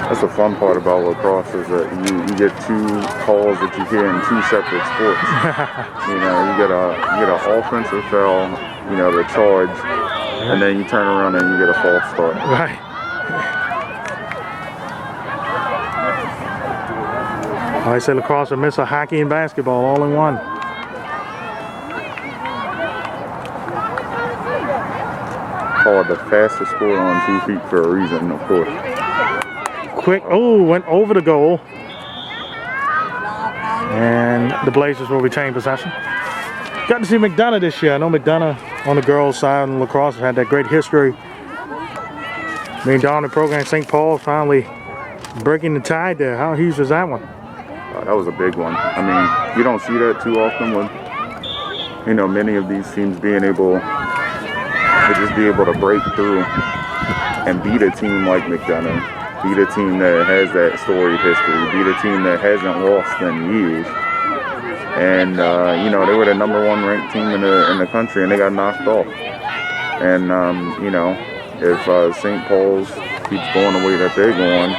That's the fun part about lacrosse is that you get two calls that you hear in two separate sports. You know, you get an offensive foul, you know, the charge, and then you turn around and you get a false start. Right. I say lacrosse will miss a hockey and basketball all in one. Called the fastest sport on 2 feet for a reason, of course. Quick, went over the goal. And the Blazers will retain possession. Got to see McDonough this year. I know McDonough on the girls' side in lacrosse has had that great history. Being down in the program, St. Paul finally breaking the tide there. How huge was that one? That was a big one. I mean, you don't see that too often with, you know, many of these teams being able to just be able to break through and beat a team like McDonough, beat a team that has that storied history, beat a team that hasn't lost in years. And, you know, they were the #1 ranked team in the country, and they got knocked off. And, you know, if St. Paul's keeps going the way that they're going,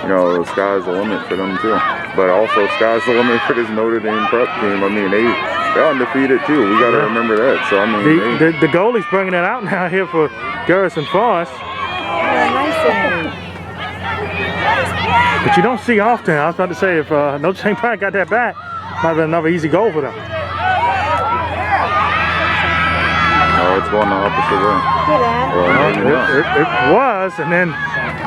you know, the sky's the limit for them too. But also, sky's the limit for this Notre Dame prep team. I mean, they're undefeated too. We got to remember that. So I mean, the goalie's bringing it out now here for Garrison Forest. But you don't see often. I was about to say, if Notre Dame probably got that back, might have been another easy goal for them. Oh, it's going the opposite way. Well, it was, and then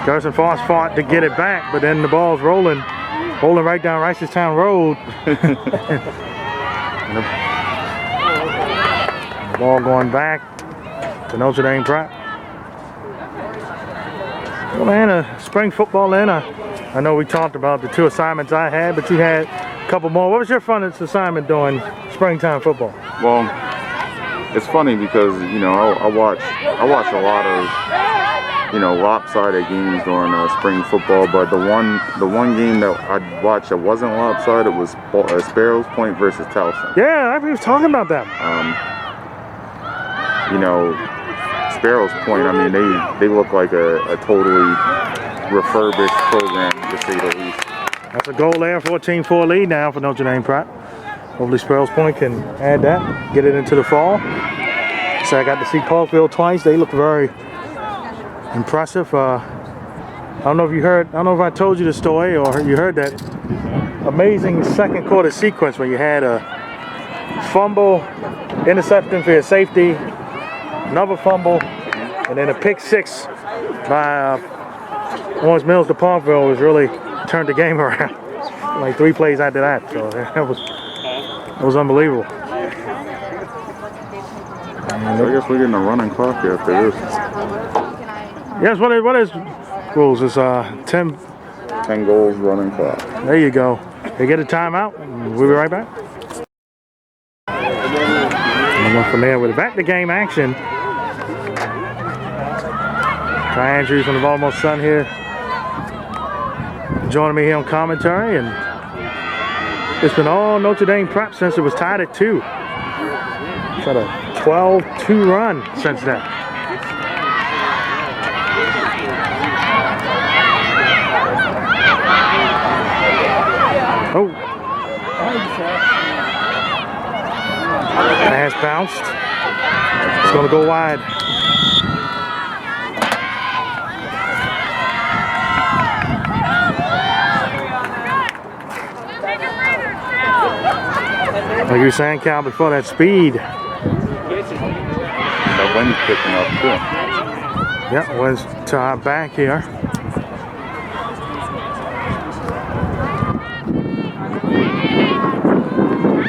Garrison Forest fought to get it back, but then the ball's rolling right down Ricestown Road. The ball going back to Notre Dame Prep. Well, man, spring football in. I know we talked about the 2 assignments I had, but you had a couple more. What was your funnest assignment during springtime football? Well, it's funny because, you know, I watch a lot of, you know, lopsided games during spring football, but the one game that I watched that wasn't lopsided was Sparrows Point versus Towson. Yeah, I was talking about that. You know, Sparrows Point, I mean, they look like a totally refurbished program, to say the least. That's a goal there, 14-4 lead now for Notre Dame Prep. Hopefully Sparrows Point can add that, get it into the fall. So I got to see Parkville twice. They look very impressive. I don't know if I told you the story or you heard that amazing second quarter sequence where you had a fumble, interception for your safety, another fumble, and then a pick six by Orange Mills to Parkville was really turned the game around. Like 3 plays after that, so that was unbelievable. So I guess we're getting a running clock after this. Yes, what is rules? It's 10 goals running clock. There you go. They get a timeout. We'll be right back. And then from there, we're back to game action. Try injuries from the Baltimore Sun here. joining me here on commentary, and it's been all Notre Dame prep since it was tied at 2. It's had a 12-2 run since then. Oh. Pass bounced. It's going to go wide. Like you were saying, Cal, before that speed. That wind's picking up too. Yep, wind's to our back here.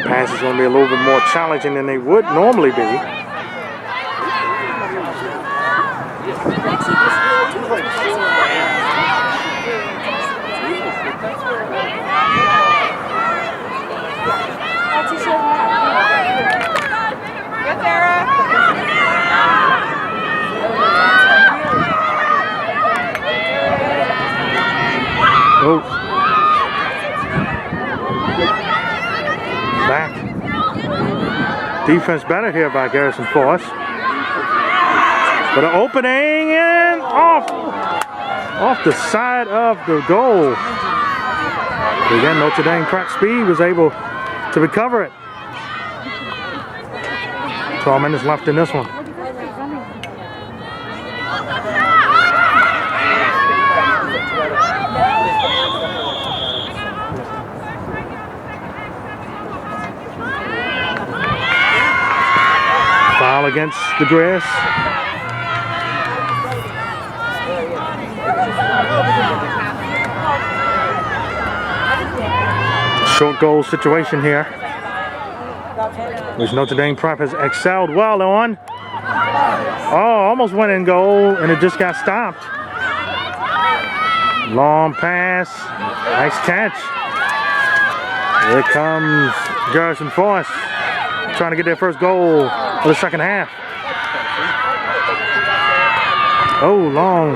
Pass is going to be a little bit more challenging than they would normally be. Oh. Back. Defense better here by Garrison Force. But an opening and off the side of the goal. Again, Notre Dame prep speed was able to recover it. 12 minutes left in this one. Foul against the Grizzlies. Short goal situation here, which Notre Dame prep has excelled well on. Oh, almost went in goal, and it just got stopped. Long pass, nice catch. Here comes Garrison Force, trying to get their first goal of the second half. Oh, long.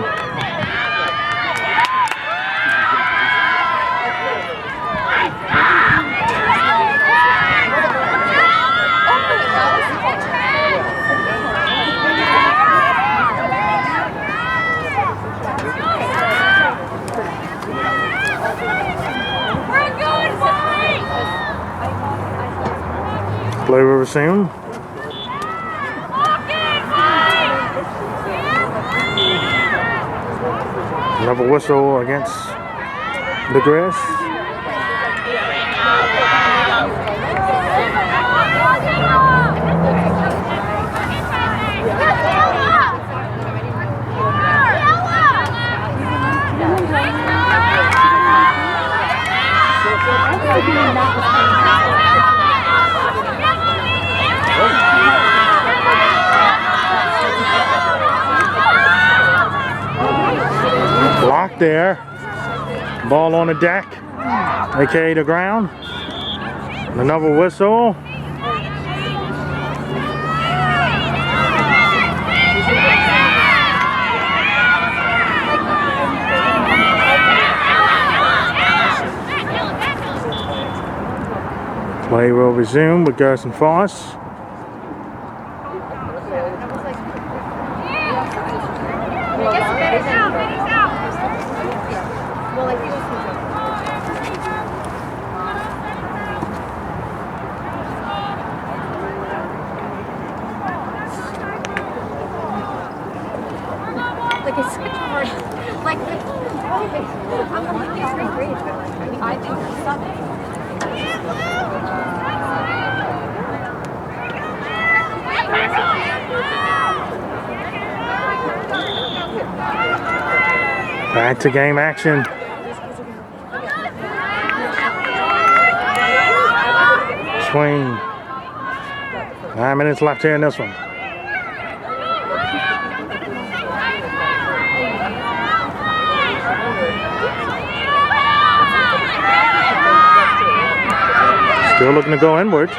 Play will resume. Another whistle against the Grizzlies. Blocked there. Ball on the deck, aka the ground. Another whistle. Play will resume with Garrison Force. Like it's such a hard, like I'm like it's great grades, but like I think it's something. Back to game action. Swing. 9 minutes left here in this one. Still looking to go inward.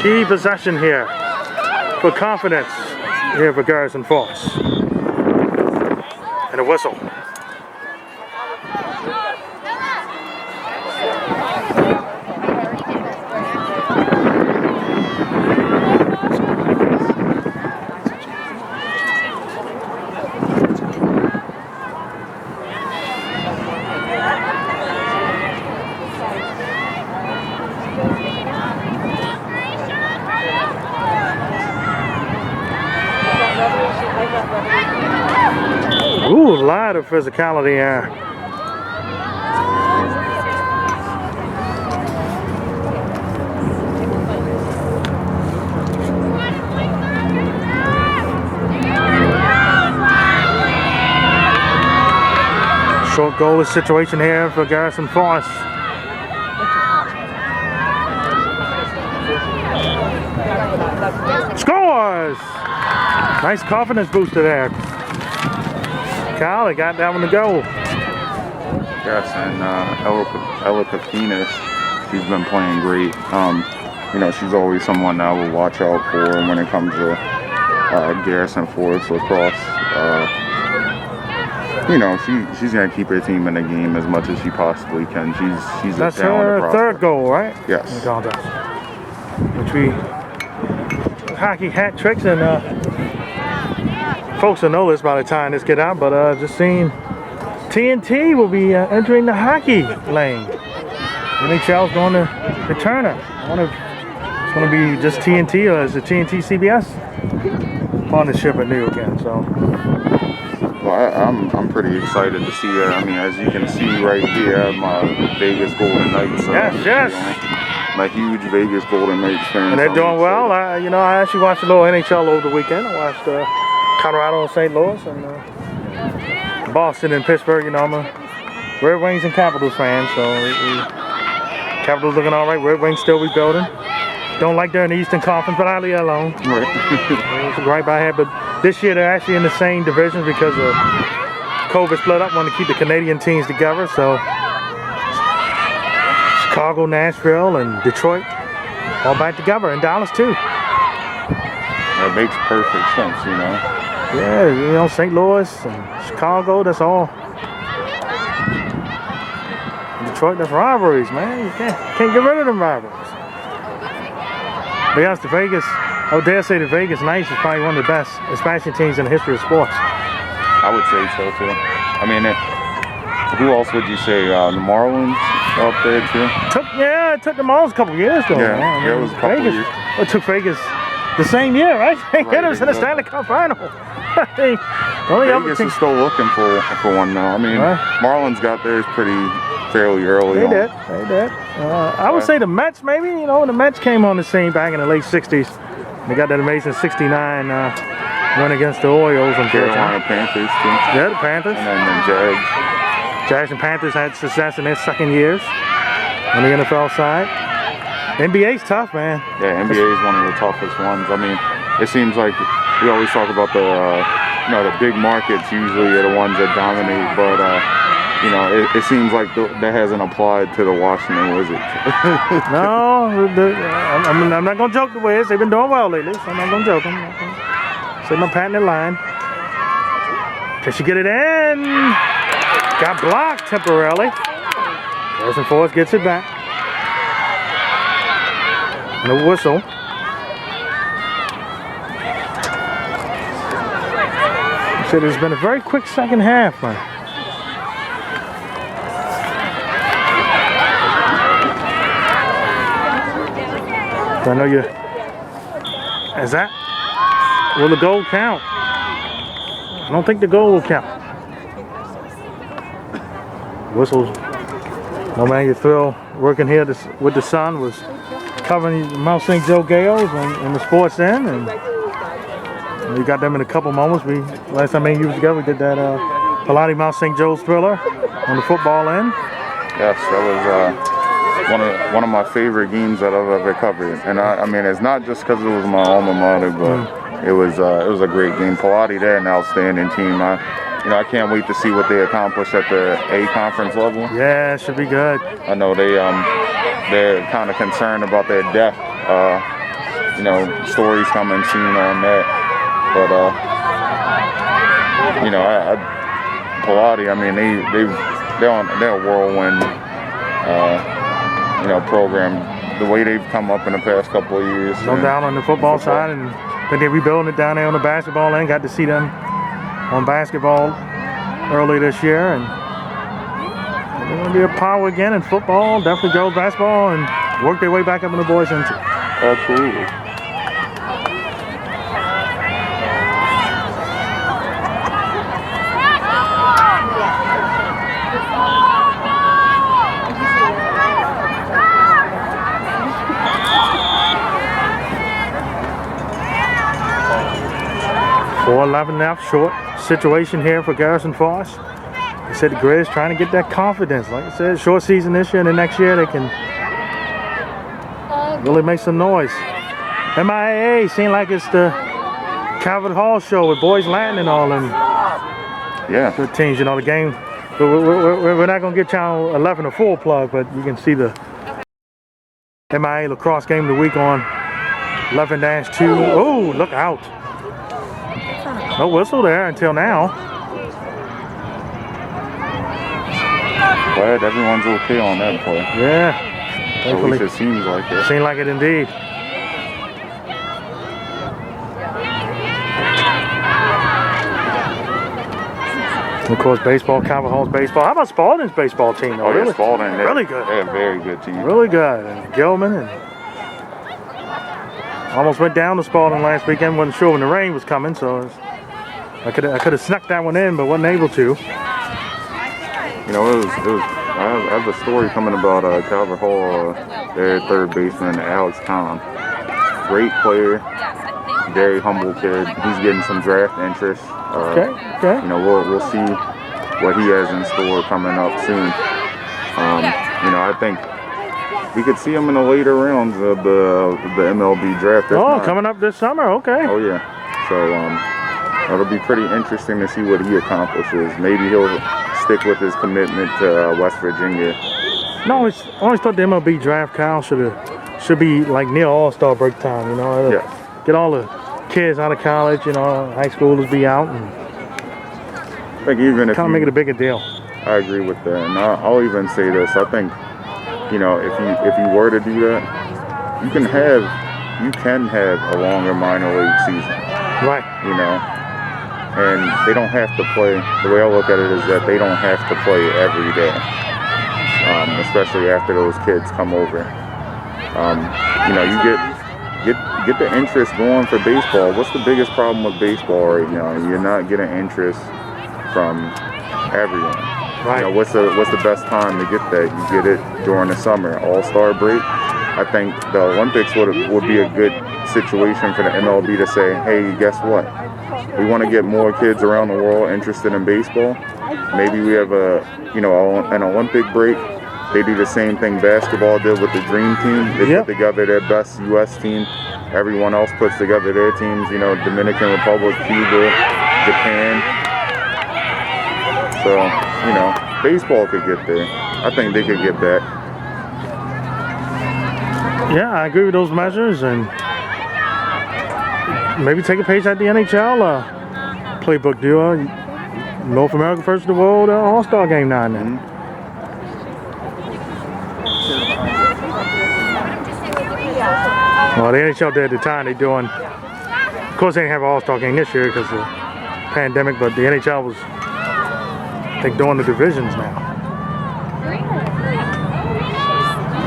key possession here for confidence here for Garrison Force. And a whistle. Ooh, a lot of physicality here. Short goalless situation here for Garrison Force. Scores! Nice confidence booster there. Kyle, they got that one to go. Yes, and Ella Kafinas, she's been playing great. You know, she's always someone I will watch out for when it comes to Garrison Force lacrosse. You know, she's gonna keep her team in the game as much as she possibly can. She's a That's talented her prospect. third goal, right? Yes. In the contest. Which we hockey hat tricks, and folks will know this by the time this get out, but just seeing TNT will be entering the hockey lane. NHL's going to Turner. I wonder if it's going to be just TNT or is it TNT CBS partnership at New again. So, well, I'm pretty excited to see that. I mean, as you can see right here, my Vegas Golden Knights. yes. You know, I'm a huge Vegas Golden Knights fan. And they're so doing well. excited. You know, I actually watched a little NHL over the weekend. I watched Colorado and St. Louis and Boston and Pittsburgh. You know, I'm a Red Wings and Capitals fan, so Capitals looking all right. Red Wings still rebuilding. Don't like they're in the Eastern Conference, but I'll leave it alone. Right. It's right by here, but this year they're actually in the same divisions because of COVID split up, wanting to keep the Canadian teams together. So Chicago, Nashville, and Detroit all back together, and Dallas too. That makes perfect sense, you know. Yeah, you know, St. Louis and Chicago, that's all. Detroit, that's rivalries, man. You can't get rid of them rivalries. But yes, the Vegas, I would dare say the Vegas Knights is probably one of the best expansion teams in the history of sports. I would say so too. I mean, who else would you say? The Marlins up there too? It took the Marlins a couple years though. Yeah, man. yeah, it was a couple Vegas, years. It took Vegas the same year, right? They hit us in the exactly. Stanley Cup final. The only other Vegas team- is still looking for one now. I mean, Right. Marlins got theirs fairly early on. They did. I would say the Mets, maybe. You know, when the Mets came on the scene back in the late 60s. They got that amazing 69 win against the Orioles. Carolina Panthers too. Yeah, the Panthers. And then the Jags. Jags and Panthers had success in their second years on the NFL side. NBA's tough, man. Yeah, NBA is one of the toughest ones. I mean, it seems like we always talk about the big markets usually are the ones that dominate, but you know, it seems like that hasn't applied to the Washington Wizards. No, I'm not going to joke the Wiz. They've been doing well lately, so I'm not going to joke. I'm not gonna say my patented line. Can she get it in? Got blocked temporarily. Garrison Force gets it back. And a whistle. So it's been a very quick second half, man. I know you. Is that? Will the goal count? I don't think the goal will count. Whistles. No man, you thrill working here with the sun was covering Mount St. Joe Gales and the sports end, and we got them in a couple moments. Last time me and you was together, we did that Pilati Mount St. Joe's thriller on the football end. Yes, that was one of my favorite games that I've ever covered, and I mean, it's not just because it was my alma mater, but it was a great game. Pilati, they're an outstanding team. I can't wait to see what they accomplish at the A conference level. Yeah, it should be good. I know they're kind of concerned about their depth you know, stories coming soon on that. But you know, Pilati, I mean, they're a whirlwind, you know, program. The way they've come up in the past couple of years. No doubt on the football side, and they're rebuilding it down there on the basketball end. Got to see them on basketball early this year, and they're going to be a power again in football. Definitely girls basketball, and work their way back up in the boys' end too. Absolutely. .411 left, short situation here for Garrison Force. They said the Grizz trying to get that confidence. Like I said, short season this year, and the next year they can really make some noise. MIAA seemed like it's the Calvert Hall show with Boys Latin and all them. Yeah. Good teams, you know, the game. We're not going to get channel 11 a full plug, but you can see the MIAA Lacrosse game of the week on 11-2. Oh, look out. No whistle there until now. Glad everyone's okay on that play. Yeah. At least it seems like it. Seems like it indeed. Of course, baseball, Calvert Hall's baseball. How about Spalding's baseball team? Though? Oh, yeah, Really? Spalding. Really good. They're a very good team. Really good. And Gilman and almost went down to Spalding last weekend. Wasn't sure when the rain was coming, so I could have snuck that one in, but wasn't able to. You know, I have a story coming about Calvert Hall, their third baseman, Alex Kahn. Great player, very humble kid. He's getting some draft interest. Okay. You know, we'll see what he has in store coming up soon. You know, I think we could see him in the later rounds of the MLB draft. Oh, coming up this summer. Okay. Oh yeah. So it'll be pretty interesting to see what he accomplishes. Maybe he'll stick with his commitment to West Virginia. No, I always thought the MLB draft, Kyle, should be like near All-Star break time. You know, Yeah. Get all the kids out of college. You know, high schoolers be out and I think even if kind of make it a bigger deal. I agree with that, and I'll even say this. I think, you know, if you were to do that, you can have a longer minor league season. Right. You know, and they don't have to play. The way I look at it is that they don't have to play every day, especially after those kids come over. You know, you get the interest going for baseball. What's the biggest problem with baseball right now? You're not getting interest from everyone. Right. You know, what's the best time to get that? You get it during the summer, All-Star break. I think the Olympics would be a good situation for the MLB to say, hey, guess what? We want to get more kids around the world interested in baseball. Maybe we have an Olympic break. They do the same thing basketball did with the Dream Team. They put together their best U.S. team. Everyone else puts together their teams. You know, Dominican Republic, Cuba, Japan. So, you know, baseball could get there. I think they could get back. Yeah, I agree with those measures, and maybe take a page at the NHL playbook duo. North America first in the world All-Star game now and then. Well, the NHL did at the time. They doing, of course, they didn't have an All-Star game this year because of the pandemic, but the NHL was, I think, doing the divisions now.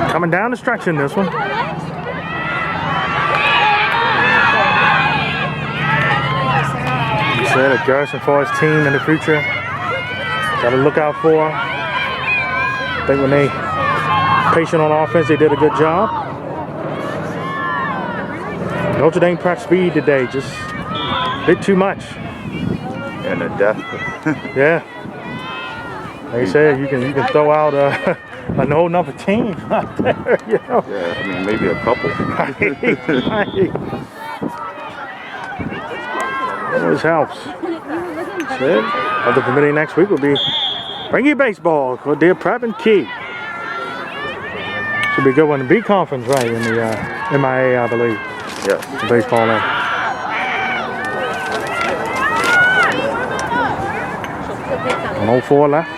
Coming down the stretch in this one. You said a Garrison Forest team in the future. Got to look out for. I think when they patient on offense, they did a good job. Notre Dame practiced speed today, just a bit too much. And the depth. Yeah. Like I said, you can throw out an old number team out there, you know. Yeah, I mean, maybe a couple. Right. Always helps. That's it. Other committee next week will be Bring Your Baseball, Deer Prep and Key. Should be a good one. The B conference, right, in the MIA, I believe. Yes. Baseball in. No 4 left.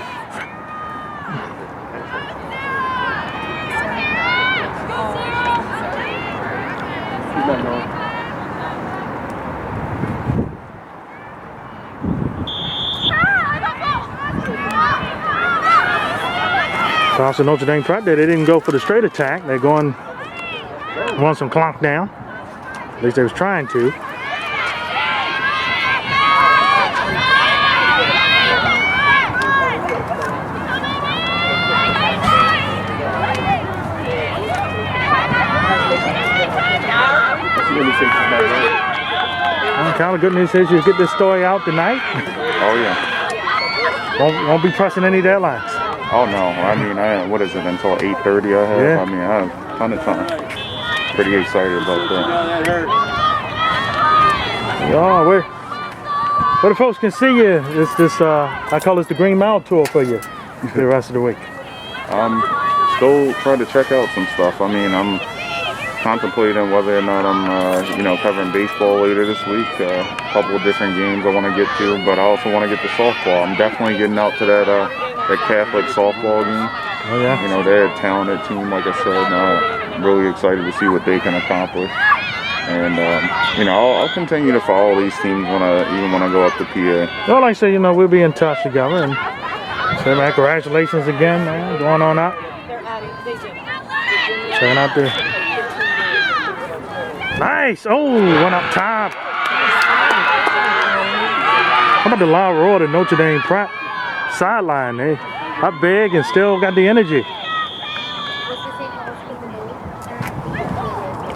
Toss to Notre Dame Prep there. They didn't go for the straight attack. They're going, want some clock down. At least they was trying to. Kind of good news is you get this story out tonight. Oh yeah. Won't be pressing any deadlines. Oh no. I mean, what is it until 8:30? I have. Yeah. I mean, I have a ton of time. Pretty excited about that. Oh, where the folks can see you is this. I call this the Green Mile tour for you the rest of the week. Still try to check out some stuff. I mean, I'm contemplating whether or not I'm, covering baseball later this week. A couple of different games I want to get to, but I also want to get to softball. I'm definitely getting out to that Catholic softball game. Oh yeah. You know, they're a talented team, like I said. I'm really excited to see what they can accomplish. And I'll continue to follow these teams even when I go up to PA. Well, like I say, we'll be in touch together. And say, man, congratulations again, man. Going on out. Checking out there. Nice! Oh, one up top. How about the loud roar to Notre Dame Prep sideline? They up big and still got the energy.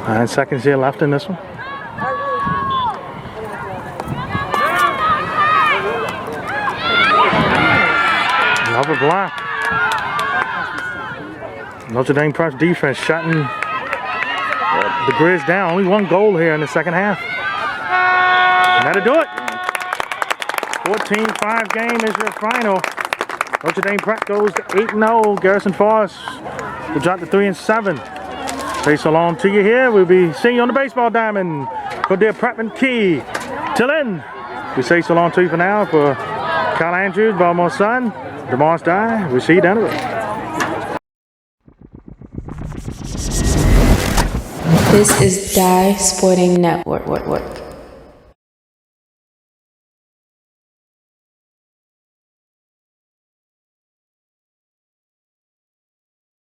9 seconds here left in this one. Another block. Notre Dame Prep's defense shutting the Grizz down. Only 1 goal here in the second half. That'll do it. 14-5 game is your final. Notre Dame Prep goes to 8-0. Garrison Forest will drop to 3-7. Say so long to you here. We'll be seeing you on the baseball diamond for their Prep and Key. Till then, we say so long to you for now. For Kyle Andrews, Baltimore Sun, DeMar's Die. We'll see you down the road. This is Die Sporting Network.